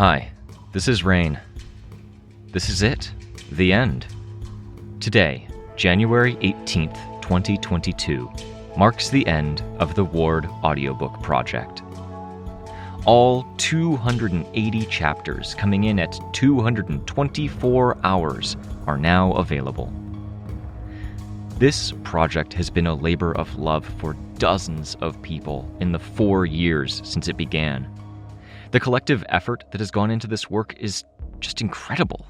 Hi, this is Rain. This is it. The end. Today, January 18th, 2022, marks the end of the Ward Audiobook project. All 280 chapters coming in at 224 hours are now available. This project has been a labor of love for dozens of people in the 4 years since it began. The collective effort that has gone into this work is just incredible.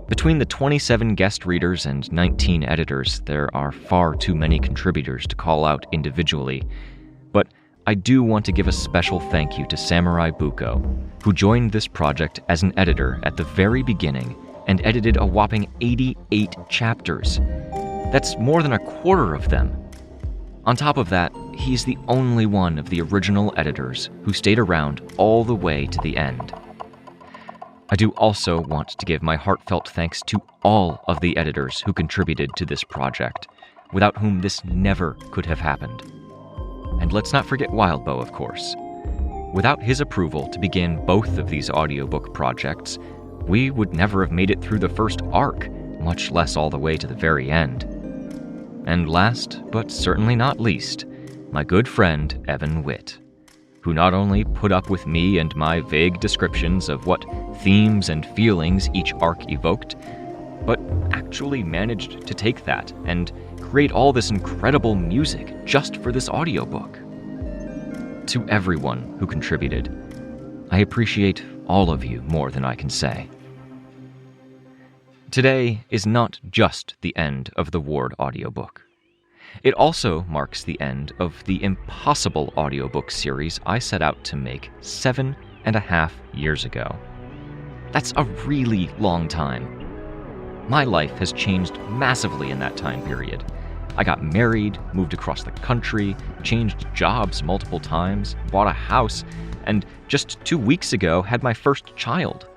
Between the 27 guest readers and 19 editors, there are far too many contributors to call out individually, but I do want to give a special thank you to Samurai Buko, who joined this project as an editor at the very beginning and edited a whopping 88 chapters. That's more than a quarter of them. On top of that, he's the only one of the original editors who stayed around all the way to the end. I do also want to give my heartfelt thanks to all of the editors who contributed to this project, without whom this never could have happened. And let's not forget Wildbow, of course. Without his approval to begin both of these audiobook projects, we would never have made it through the first arc, much less all the way to the very end. And last, but certainly not least, my good friend Evan Witt, who not only put up with me and my vague descriptions of what themes and feelings each arc evoked, but actually managed to take that and create all this incredible music just for this audiobook. To everyone who contributed, I appreciate all of you more than I can say. Today is not just the end of the Ward audiobook. It also marks the end of the impossible audiobook series I set out to make 7.5 years ago. That's a really long time. My life has changed massively in that time period. I got married, moved across the country, changed jobs multiple times, bought a house, and just 2 weeks ago had my first child.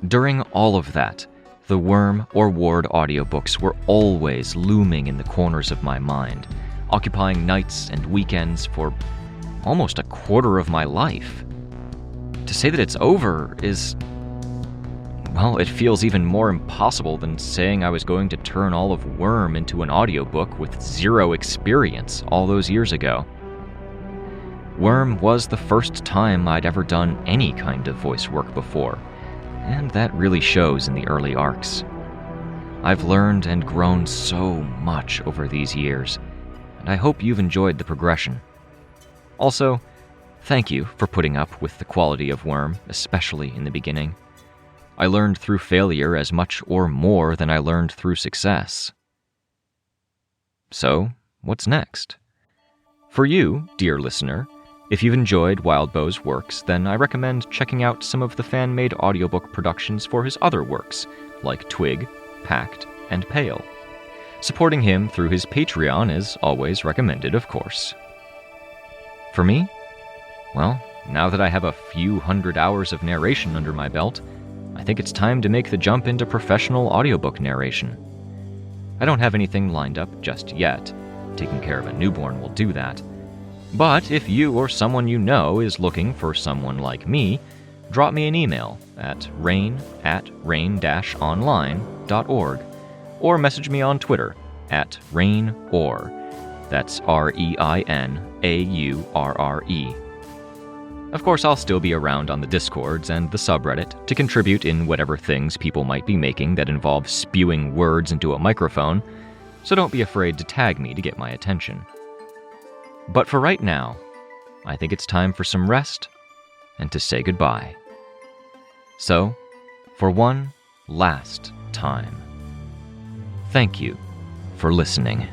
During all of that, the Worm or Ward audiobooks were always looming in the corners of my mind, occupying nights and weekends for almost a quarter of my life. To say that it's over is, well, it feels even more impossible than saying I was going to turn all of Worm into an audiobook with zero experience all those years ago. Worm was the first time I'd ever done any kind of voice work before, and that really shows in the early arcs. I've learned and grown so much over these years, and I hope you've enjoyed the progression. Also, thank you for putting up with the quality of Worm, especially in the beginning. I learned through failure as much or more than I learned through success. So, what's next? For you, dear listener, if you've enjoyed Wildbow's works, then I recommend checking out some of the fan-made audiobook productions for his other works, like Twig, Pact, and Pale. Supporting him through his Patreon is always recommended, of course. For me? Well, now that I have a few hundred hours of narration under my belt, I think it's time to make the jump into professional audiobook narration. I don't have anything lined up just yet. Taking care of a newborn will do that. But if you or someone you know is looking for someone like me, drop me an email at rain@rain-online.org or message me on Twitter at rainaurre. That's REINAURRE. Of course, I'll still be around on the Discords and the subreddit to contribute in whatever things people might be making that involve spewing words into a microphone, so don't be afraid to tag me to get my attention. But for right now, I think it's time for some rest and to say goodbye. So, for one last time, thank you for listening.